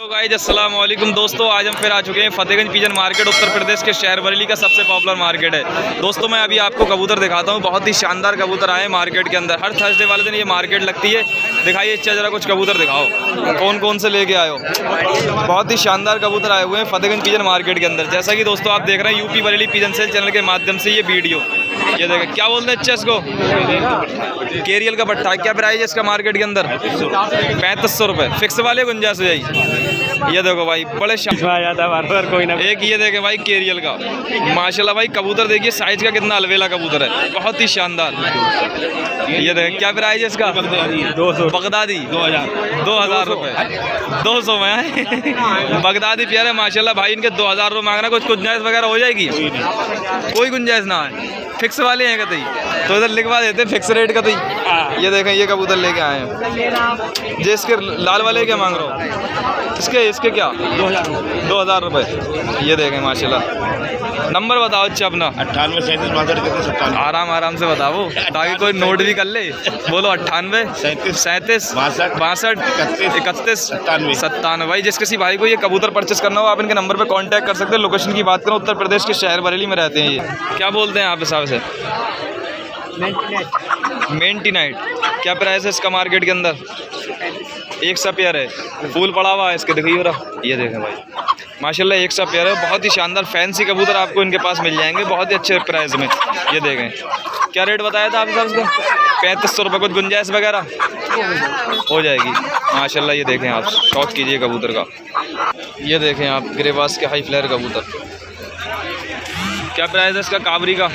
तो गाइस अस्सलाम वालेकुम दोस्तों, आज हम फिर आ चुके हैं फतेहगंज पिजन मार्केट। उत्तर प्रदेश के शहर बरेली का सबसे पॉपुलर मार्केट है। दोस्तों मैं अभी आपको कबूतर दिखाता हूँ, बहुत ही शानदार कबूतर आए हैं मार्केट के अंदर। हर थर्सडे वाले दिन ये मार्केट लगती है। दिखाइए अच्छा जरा कुछ कबूतर दिखाओ, कौन कौन से लेके आए हो। बहुत ही शानदार कबूतर आए हुए हैं फतेहगंज पिजन मार्केट के अंदर। जैसा कि दोस्तों आप देख रहे हैं UP Bareilly pigeon sale channel के माध्यम से ये वीडियो। ये देखें क्या बोलते हैं अच्छा इसको, केरियल का पट्टा। क्या प्राइस है इसका मार्केट के अंदर? 3500 रुपये। फिक्स वाले गुंजाइश हो जाएगी। ये देखो भाई बड़े बार कोई ना। एक ये देखे भाई केरियल का, माशाल्लाह भाई कबूतर देखिए साइज का कितना अलवेला कबूतर है, बहुत ही शानदार। ये देखे क्या प्राइस है इसका? 200 बगदादी 2000 रुपये। 200 में है बगदादी प्यारे माशाल्लाह भाई। इनके 2000 रुपये मांगना, कुछ गुंजाइश वगैरह हो जाएगी? कोई गुंजाइश ना है, फिक्स वाले हैं कतई तो इधर लिखवा देते फिक्स रेट कतई। ये देखें ये कबूतर लेके आए हैं। जे इसके लाल वाले क्या मांग रहे हो? इसके क्या 2000 रुपये। ये देखें माशाल्लाह। नंबर बताओ अच्छा अपना। 98 37 62 आराम से बताओ ताकि कोई नोट भी कर ले। बोलो 98 37 62 31 97। भाई जिस किसी भाई को ये कबूतर परचेस करना हो आप इनके नंबर पे कांटेक्ट कर सकते हैं। लोकेशन की बात करें उत्तर प्रदेश के शहर बरेली में रहते हैं ये। क्या बोलते हैं आप हिसाब से? मेंटीनाइट। क्या प्राइस है इसका मार्केट के अंदर? एक सा पेयर है, फूल पड़ा हुआ है इसके, देखिए रहा। ये देखें भाई माशाल्लाह एक सा पेयर है, बहुत ही शानदार फैंसी कबूतर आपको इनके पास मिल जाएंगे बहुत ही अच्छे प्राइस में। ये देखें क्या रेट बताया था आपके पास इसका? 3500 रुपये। कुछ गुंजाइश वगैरह हो जाएगी माशाल्लाह। ये देखें आप, शौक कीजिए कबूतर का। ये देखें आप ग्रेवास के हाई फ्लेयर कबूतर। क्या प्राइस है इसका काबरी का?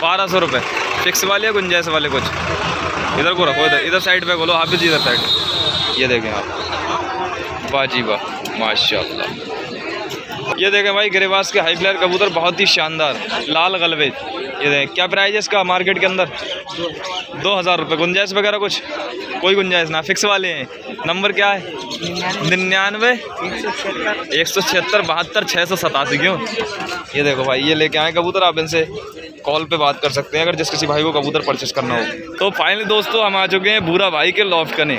1200 रुपये। फिक्स वाले या गुंजाइश वाले? कुछ इधर को रखो, इधर साइड पे बोलो हाफिज, इधर साइड। ये देखें आप, वाह जी वाह माशाल्लाह। ये देखें भाई ग्रेवास के हाई फ्लेयर कबूतर, बहुत ही शानदार लाल गलवे। ये देखें क्या प्राइस है इसका मार्केट के अंदर? 2000 रुपये। गुंजाइश वगैरह कुछ? कोई गुंजाइश ना, फिक्स वाले हैं। नंबर क्या है? 99 176 72 687। क्यों? ये देखो भाई ये लेके आए कबूतर, आप इनसे कॉल पे बात कर सकते हैं अगर जिस किसी भाई को कबूतर परचेस करना हो। तो फाइनली दोस्तों हम आ चुके हैं भूरा भाई के लॉफ्ट कने।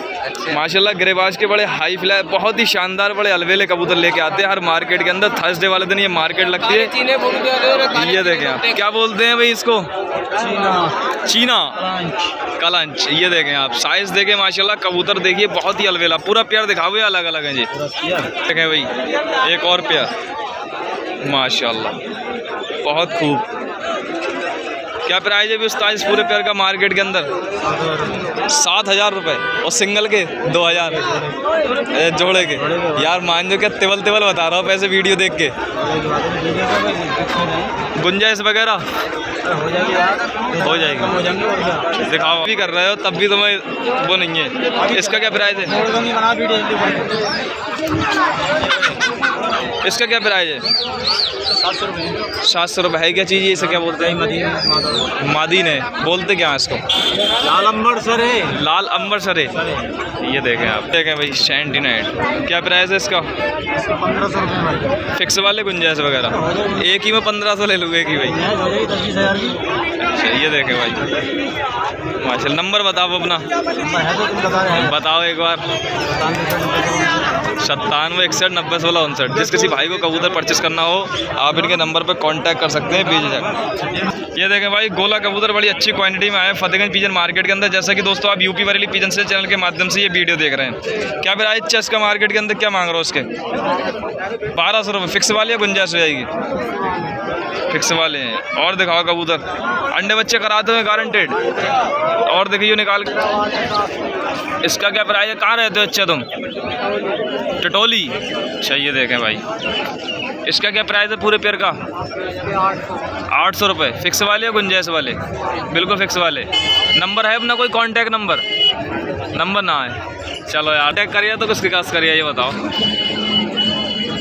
माशाल्लाह ग्रेवाज के बड़े हाई फ्लाई बहुत ही शानदार बड़े अलवेले कबूतर लेके आते हैं हर मार्केट के अंदर। थर्सडे वाले दिन ये मार्केट लगती है। ये देखें आप क्या बोलते हैं भाई इसको? चीना कलंच। ये देखें आप साइज देखें माशाल्लाह, कबूतर देखिए बहुत ही अलवेला। पूरा पेयर दिखाओ, ये अलग अलग है जी। देखें भाई एक और पेयर माशाल्लाह बहुत खूब। क्या प्राइस है भी उस्ताद इस पूरे पेयर का मार्केट के अंदर? 7000 रुपये। और सिंगल के 2000 जोड़े के। यार मान जो क्या तिवल बता रहा हूँ पैसे वीडियो देख के। गुंजाइश वगैरह हो जाएगी? दिखाओ भी कर रहे हो तब भी तुम्हें वो नहीं है। इसका क्या प्राइस है? इसका क्या प्राइस है? 700 रुपये। है क्या चीज़ है? इसे क्या बोलते हैं? मादीन है। बोलते क्या है इसको? लाल अंबर सरे। लाल अंबर सरे। ये देखें आप, देखें भाई 79। क्या प्राइस है इसका? 1500 रुपये। फिक्स वाले गुंजाइश वगैरह? एक ही में 1500 ले लूँगा एक ही भाई। अच्छा ये देखें भाई माशाल्लाह। नंबर बताओ अपना। बताओ एक बार। 97 61 90 16 59। जिस किसी भाई को कबूतर परचेस करना हो आप इनके नंबर पर कांटेक्ट कर सकते हैं, भेज जाए। ये देखें भाई गोला कबूतर बड़ी अच्छी क्वांटिटी में आए फतेहगंज पिजन मार्केट के अंदर। जैसा कि दोस्तों आप UP Bareilly pigeon sale channel के माध्यम से ये वीडियो देख रहे हैं। क्या प्राइस चेस का मार्केट के अंदर? क्या मांग रहे हो उसके? 1200 रुपये। फिक्स वाले या गुंजाइश हो जाएगी? फिक्स वाले हैं। और दिखाओ कबूतर, अंडे बच्चे कराते हुए गारंटेड। और देखिए निकाल के। इसका क्या प्राइस है? कहाँ रहते हो अच्छा तुम? टटोली। अच्छा ये देखें भाई इसका क्या प्राइस है पूरे पेयर का? 800 रुपये। फिक्स वाले या गुंजाइश वाले? बिल्कुल फिक्स वाले। नंबर है अपना कोई कांटेक्ट नंबर? नंबर ना है, चलो यार कांटेक्ट करिए तो किसके पास करिए ये बताओ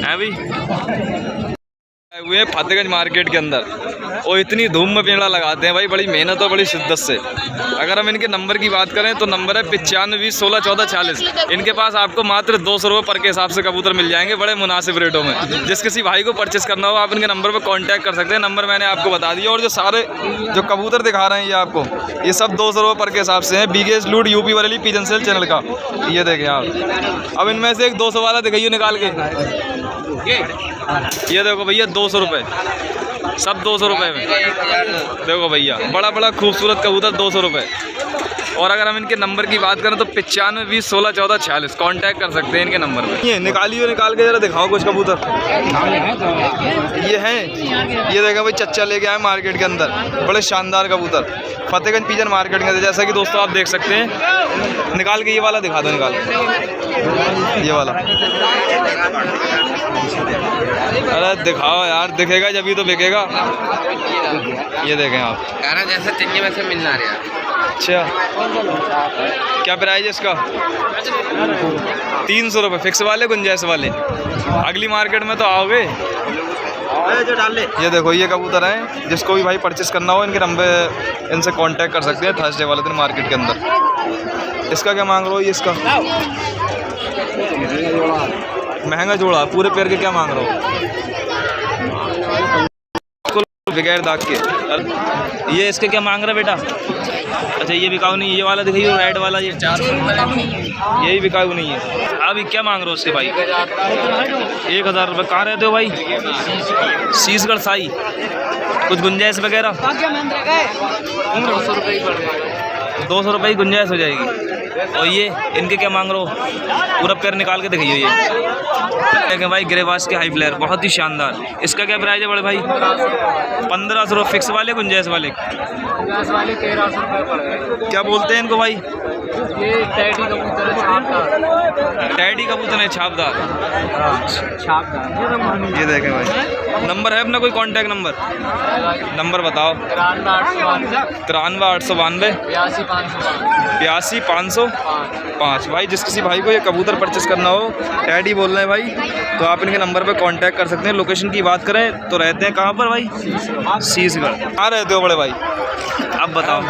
है भाई। हुए हैं फतेहगंज मार्केट के अंदर और इतनी धूम में पेड़ा लगाते हैं भाई, बड़ी मेहनत और बड़ी शिद्दत से। अगर हम इनके नंबर की बात करें तो नंबर है 95 20 16 14 40। इनके पास आपको मात्र 200 रुपये पर के हिसाब से कबूतर मिल जाएंगे बड़े मुनासिब रेटों में। जिस किसी भाई को परचेस करना हो आप इनके नंबर पर कांटेक्ट कर सकते हैं। नंबर मैंने आपको बता दिया। और जो सारे जो कबूतर दिखा रहे हैं ये आपको, ये सब 200 रुपये पर के हिसाब से हैं। बिगेस्ट लूट UP Bareilly pigeon sale channel का। ये देखें आप। अब इनमें से एक 200 वाला दिखाइए निकाल के। ये देखो भैया 200 रुपये, सब 200 रुपये में। देखो भैया बड़ा बड़ा खूबसूरत कबूतर 200 रुपये। और अगर हम इनके नंबर की बात करें तो 95 20 16 14 46 कॉन्टैक्ट कर सकते हैं इनके नंबर पर। ये निकालिए, निकाल के जरा दिखाओ कुछ कबूतर। ये हैं, ये देखा भाई चच्चा लेके आए मार्केट के अंदर, बड़े शानदार कबूतर फतेहगंज पिजन मार्केट के अंदर। जैसा कि दोस्तों आप देख सकते हैं। निकाल के ये वाला दिखा दो, निकाल ये वाला। अरे दिखाओ यार, दिखेगा जब ही तो बिकेगा। ये देखें आप, जैसे चाहिए वैसे मिलना रहा। अच्छा क्या प्राइस है इसका? 300 रुपये फिक्स वाले, गुंजाइश वाले। अगली मार्केट में तो आओगे। ये देखो ये कबूतर हैं, जिसको भी भाई परचेस करना हो इनके नंबर, इनसे कांटेक्ट कर सकते हैं थर्सडे वाले दिन मार्केट के अंदर। इसका क्या मांग रहे हो? ये इसका महंगा जोड़ा, पूरे पैर के क्या मांग रहे हो? बगैर दाग के। ये इसके क्या मांग रहा है बेटा? अच्छा ये बिकाऊ नहीं, ये वाला दिखाइए रेड वाला। ये 400 यही बिकाऊ नहीं है। अभी क्या मांग रहे हो उसके भाई? 1000 रुपये। कहाँ रहते हो भाई? शीशगढ़ साई। कुछ गुंजाइश वगैरह? 200 रुपये की गुंजाइश हो जाएगी। और ये इनके क्या मांग रहे हो? पूरा पैर निकाल के दिखाइए। ये देखें भाई ग्रेवास के हाई फ्लेयर, बहुत ही शानदार। इसका क्या प्राइस है बड़े भाई? 1500 रुपये फिक्स वाले, गुंजाइश वाले? 1300 रुपये पड़। क्या बोलते हैं इनको भाई? ये टैडी कबूतर है, छापदार। टैडी कबूतर है छापदार। छापदार। ये देखें भाई। नंबर है अपना कोई कांटेक्ट नंबर? नंबर बताओ। 93 892 82 505। भाई जिस किसी भाई को ये कबूतर परचेस करना हो, टैडी बोल रहे हैं भाई, तो आप इनके नंबर पर कांटेक्ट कर सकते हैं। लोकेशन की बात करें तो रहते हैं कहाँ पर भाई? शीशगढ़। कहाँ रहते हो बड़े भाई? अब बताओ।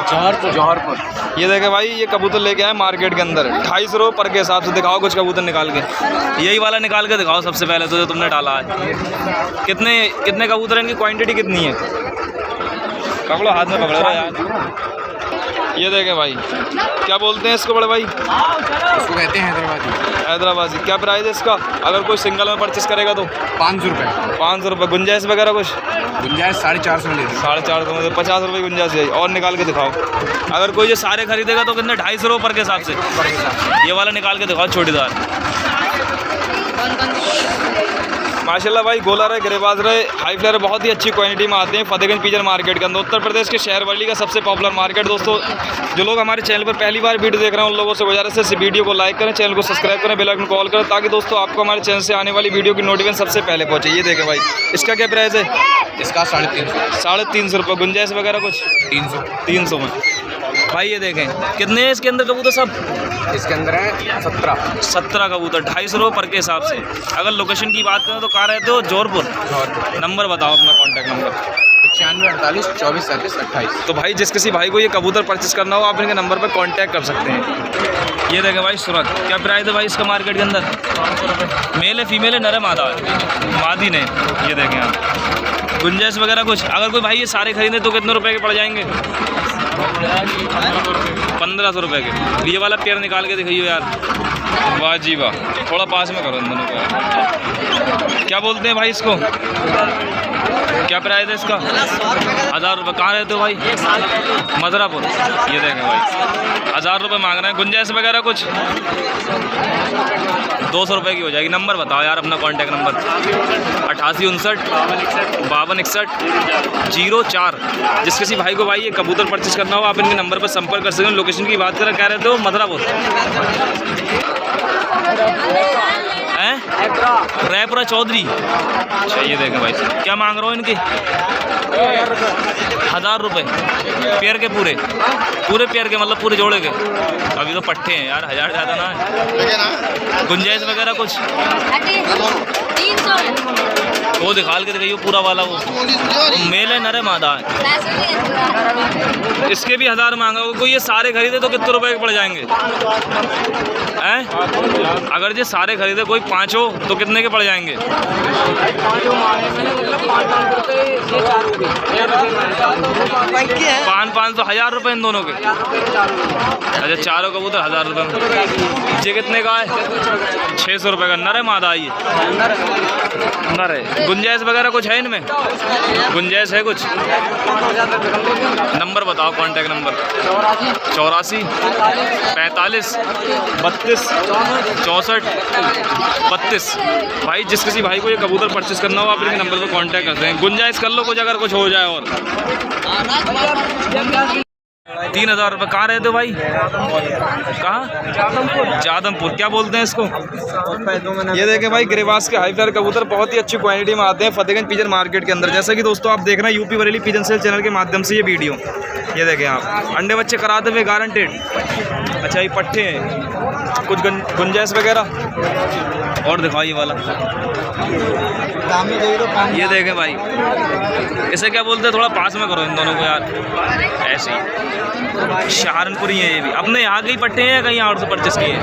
जौहरपुर। ये देखे भाई ये कबूतर लेके आए मार्केट के अंदर 250 रुपये पर के हिसाब से। दिखाओ कुछ कबूतर निकाल के। यही वाला निकाल के दिखाओ सबसे पहले तो, जो तुमने डाला है। कितने कबूतर हैं? इनकी क्वांटिटी कितनी है? पकड़ो, हाथ में पकड़ो यार। ये देखें भाई, क्या बोलते हैं इसको बड़े भाई? इसको कहते हैं हैदराबादी। हैदराबादी। क्या प्राइस है इसका अगर कोई सिंगल में परचेस करेगा तो? 500 रुपये। 500 रुपये। गुंजाइश वगैरह कुछ? गुंजाइश 450 में ले लो। 450 में 50 रुपये गुंजाइश है। और निकाल के दिखाओ। अगर कोई ये सारे खरीदेगा तो कितने? 250 रुपये पर के हिसाब से। ये वाला निकाल के दिखाओ छोटीदार। माशाल्लाह भाई गोला रहे, ग्रेबाज रहे, हाई फ्लेयर बहुत ही अच्छी क्वालिटी में आते हैं फतेहगंज पिजन मार्केट के अंदर। उत्तर प्रदेश के शहर वर्ली का सबसे पॉपुलर मार्केट। दोस्तों जो लोग हमारे चैनल पर पहली बार वीडियो देख रहे हैं उन लोगों से गुजारिश है इस वीडियो को लाइक करें, चैनल को सब्सक्राइब करें, बेल आइकन कॉल करें, ताकि दोस्तों आपको हमारे चैनल से आने वाली वीडियो की नोटिफिकेशन सबसे पहले पहुँचे। ये देखें भाई, इसका क्या प्राइस है? इसका 350। 350 रुपये। गुंजाइश वगैरह कुछ? 300 में। भाई ये देखें कितने हैं इसके अंदर कबूतर? सब इसके अंदर है 17 कबूतर 250 रुपये पर के हिसाब से। अगर लोकेशन की बात करें तो कहाँ रहते हो? जौहरपुर। नंबर बताओ अपना कॉन्टैक्ट नंबर। 95 48 24 37 28। तो भाई जिस किसी भाई को ये कबूतर परचेस करना हो आप इनके नंबर पर कांटेक्ट कर सकते हैं। ये देखें भाई सूरत। क्या प्राइस है भाई इसका मार्केट के अंदर? मेल है, फीमेल है, नर है, मादा है? मादी ने। ये देखें आप। गुंजाइश वगैरह कुछ? अगर कोई भाई ये सारे खरीदे तो कितने रुपए के पड़ जाएंगे? 1500 रुपये के। ये वाला पेयर निकाल के दिखाइए यार। वाह जी वाह, थोड़ा पास में करो इन दोनों को। क्या बोलते हैं भाई इसको? क्या प्राइस है इसका? 1000 रुपये। कहाँ रहते हो भाई? मथुरापुर। ये देखें भाई 1000 रुपये मांग रहे हैं। गुंजाइश वगैरह कुछ? 200 रुपये की हो जाएगी। नंबर बताओ यार अपना कॉन्टैक्ट नंबर। 88 59 52 61 04। जिस किसी भाई को भाई ये कबूतर परचेस करना हो आप इनके नंबर पर संपर्क कर सकते हैं। लोकेशन की बात करें, क्या रहते हो? मथुरापुर हैं? रायपुरा चौधरी। अच्छा ये देखें भाई क्या मांग रहे हो इनके? 1000 रुपये पेयर के पूरे पेयर के, मतलब पूरे जोड़े के। अभी तो पट्टे हैं यार, 1000 ज़्यादा ना है। गुंजाइश वगैरह कुछ 300 वो दिखाल के दिखाइए पूरा वाला। वो मेल है नर है मादा है। इसके भी 1000 मांगा। वो कोई ये सारे खरीदे तो कितने रुपए के पड़ जाएंगे हैं? अगर ये सारे खरीदे कोई 5 हो तो कितने के पड़ जाएंगे? 500 तो 1000 रुपये इन दोनों के। अच्छा चारों कबूतर 1000 रुपये में। ये कितने का है? 600 रुपये का। नर है मादा ये? नर है। गुंजाइश वगैरह कुछ है इनमें? गुंजाइश है कुछ? नंबर बताओ, कांटेक्ट नंबर। 84 45 32 64 32। भाई जिस किसी भाई को ये कबूतर परचेस करना हो आप इनके नंबर पर कांटेक्ट करते हैं। गुंजाइश कर लो कुछ, अगर कुछ हो जाए। और 3000 रुपये। कहाँ रहते हो भाई? कहाँ? जादमपुर। क्या बोलते हैं इसको? ये देखें भाई, गिरिबास के हाई फ्लायर कबूतर बहुत ही अच्छी क्वालिटी में आते हैं फतेहगंज पिजन मार्केट के अंदर। जैसा कि दोस्तों आप देख रहे हैं UP Bareilly pigeon sale channel के माध्यम से ये वीडियो। ये देखें आप, अंडे बच्चे कराते हुए गारंटेड। अच्छा ये पट्टे हैं, कुछ गुंजाइश वगैरह। और दिखाओ ये वाला, ये देखें भाई, इसे क्या बोलते हैं? थोड़ा पास में करो इन दोनों को यार। ऐसे ही सहारनपुरी हैं ये भी। अपने यहाँ के ही पट्टे हैं या कहीं और से परचेस किए हैं?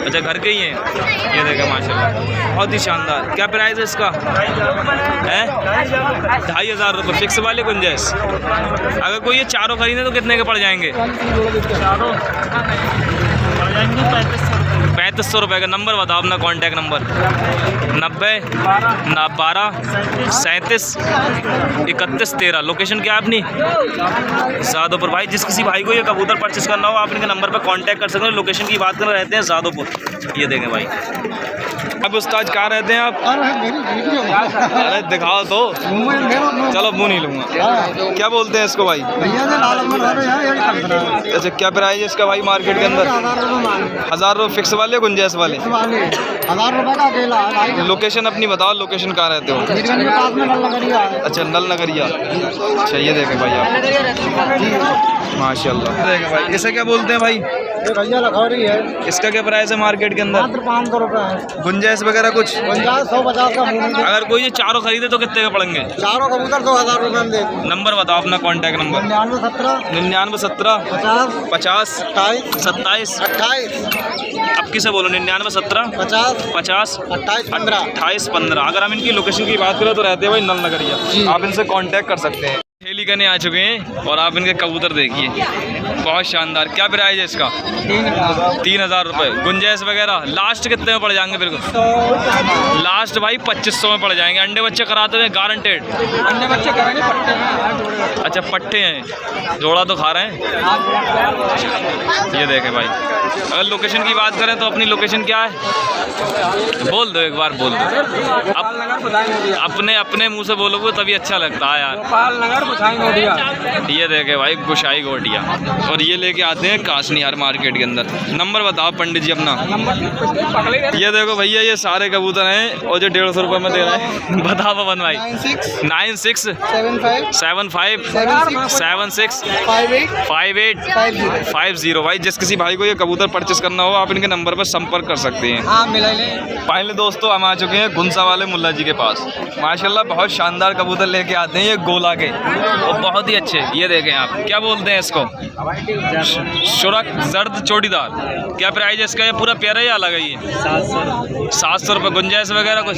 अच्छा घर के ही हैं। ये देखें माशाल्लाह बहुत ही शानदार। क्या प्राइस है इसका? है 2500 रुपये फिक्स वाले गुंजाइश। अगर कोई ये चारों खरीदे तो कितने के पड़ जाएंगे? 3500 रुपये का। नंबर बताओ अपना, कांटेक्ट नंबर। 90 12 37 31 13। लोकेशन क्या है अपनी? जादोपुर। भाई जिस किसी भाई को ये कबूतर परचेस करना हो आप इनके नंबर पर कांटेक्ट कर सकते हैं। लोकेशन की बात कर रहते हैं जादोपुर। ये देखें भाई। अब उस्ताद कहाँ रहते हैं आप? अरे दिखाओ तो। चलो मुँह नहीं लूँगा। क्या बोलते हैं इसको भाई? अच्छा क्या प्राइस है इसका भाई मार्केट के अंदर? 1000 रुपये फिक्स वाले गुंजाइश वाले? 1000 रुपये का अकेला। लोकेशन अपनी बताओ, लोकेशन कहाँ रहते हो? अच्छा नल नगरिया। अच्छा ये देखें भाई आप माशाल्लाह। देखें भाई, इसे क्या बोलते हैं भाई? भैया लखौरी है। इसका क्या प्राइस है मार्केट के अंदर? 500 रुपये है। गुंजाइश वगैरह कुछ? 150 का मुँह। अगर कोई ये चारों खरीदे तो कितने का पड़ेंगे? चारों कबूतर 2000 रुपये में दे। नंबर बताओ अपना, कांटेक्ट नंबर। 99 17 50 27 28। अब किसे बोलो? 99 17 50 28 15। अगर हम इनकी लोकेशन की बात करें तो रहते हैं भाई नल नगरिया। आप इनसे कांटेक्ट कर सकते हैं। ठेली करने आ चुके हैं और आप इनके कबूतर देखिए बहुत शानदार। क्या प्राइस है इसका? 3000 रुपये। गुंजाइश वगैरह लास्ट कितने में पड़ जाएंगे? बिल्कुल लास्ट भाई 2500 में पड़ जाएंगे। अंडे बच्चे कराते हुए गारंटेड? अंडे बच्चे करेंगे पट्टे हैं। अच्छा पट्टे हैं, जोड़ा तो खा रहे हैं। ये देखें भाई, अगर लोकेशन की बात करें तो अपनी लोकेशन क्या है? बोल दो एक बार, बोल दो। अपने मुंह से बोलोगे तभी अच्छा लगता है यार। ये देखे भाई गुशाई गोटिया। और ये लेके आते हैं कासनिहार मार्केट के अंदर। नंबर बताओ पंडित जी अपना। ये देखो भैया, ये सारे कबूतर हैं और जो 150 रुपये में दे रहे हैं। बताओ पवन भाई। 96 75 76 58 50। भाई जिस किसी भाई को ये कबूतर परचेस करना हो आप इनके नंबर पर संपर्क कर सकते हैं। फाइनली दोस्तों हम आ चुके हैं गुंसा वाले मुल्ला जी के पास। माशाल्लाह बहुत शानदार कबूतर लेके आते हैं ये गोला के, और बहुत ही अच्छे। ये देखें आप, क्या बोलते हैं इसको? शुरक जर्द चोटीदार। क्या प्राइस है इसका? ये पूरा प्यारा ही अलग है ये? 700 रुपये। गुंजाइश वगैरह कुछ?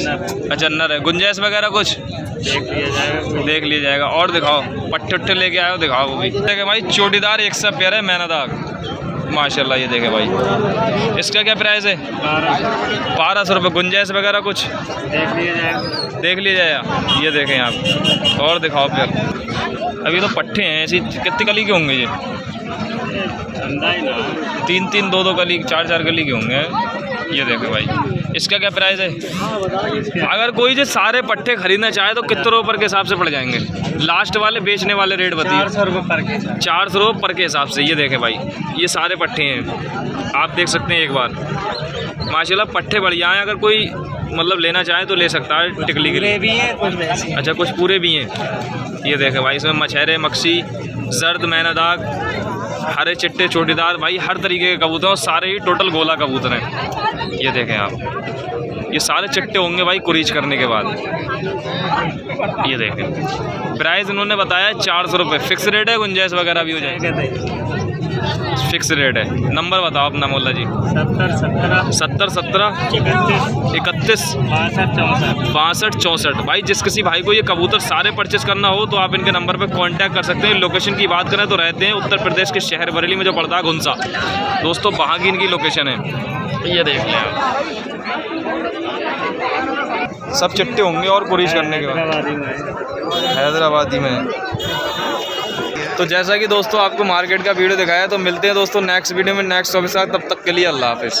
अच्छा नर है। गुंजाइश वगैरह कुछ देख लिया जाएगा। और दिखाओ पट्टे उट्टे लेके आए हो, दिखाओ वो भी। देखें भाई चोटीदार एक सा प्यारा है मैनादाग माशाल्लाह। ये देखें भाई, इसका क्या प्राइस है? 1200 रुपये। गुंजाइश वगैरह कुछ देख लिया जाएगा। ये देखें आप, और दिखाओ फिर। अभी तो पट्टे हैं ऐसी। कितनी कली के होंगे ये? 3 2 कली 4 कली के होंगे। ये देखें भाई, इसका क्या प्राइस है? अगर कोई जो सारे पट्टे खरीदना चाहे तो कितने रुपये के हिसाब से पड़ जाएंगे? लास्ट वाले बेचने वाले रेट बताइए। 400 रुपये पर के। 400 रुपये पर के हिसाब से। ये देखें भाई, ये सारे पट्टे हैं, आप देख सकते हैं एक बार। माशाल्लाह पट्टे बढ़िया हैं। अगर कोई मतलब लेना चाहे तो ले सकता है टिकली के लिए। भी है कुछ वैसे। अच्छा कुछ पूरे भी हैं। ये देखें भाई, इसमें मछेरे, मक्सी, जर्द मैना दाग, हरे चिट्टे चोटीदार, भाई हर तरीके के कबूतर और सारे ही टोटल गोला कबूतर हैं। ये देखें आप, ये सारे चिट्टे होंगे भाई कुरीच करने के बाद। ये देखें, प्राइस इन्होंने बताया 400 रुपये। फिक्स रेट है, गुंजाइश वगैरह भी हो जाएगी? फिक्स रेट है। नंबर बताओ अपना मोल्ला जी। 70 17 31 62 64। भाई जिस किसी भाई को ये कबूतर सारे परचेस करना हो तो आप इनके नंबर पे कांटेक्ट कर सकते हैं। लोकेशन की बात करें तो रहते हैं उत्तर प्रदेश के शहर बरेली में जो पड़ता है घुंसा। दोस्तों वहाँ की इनकी लोकेशन है, ये देख लें आप। सब चिट्टे होंगे और कुरीश करने के बाद हैदराबादी में। तो जैसा कि दोस्तों आपको मार्केट का वीडियो दिखाया, तो मिलते हैं दोस्तों नेक्स्ट वीडियो में नेक्स्ट टॉपिक के साथ। तब तक के लिए अल्लाह हाफिज़।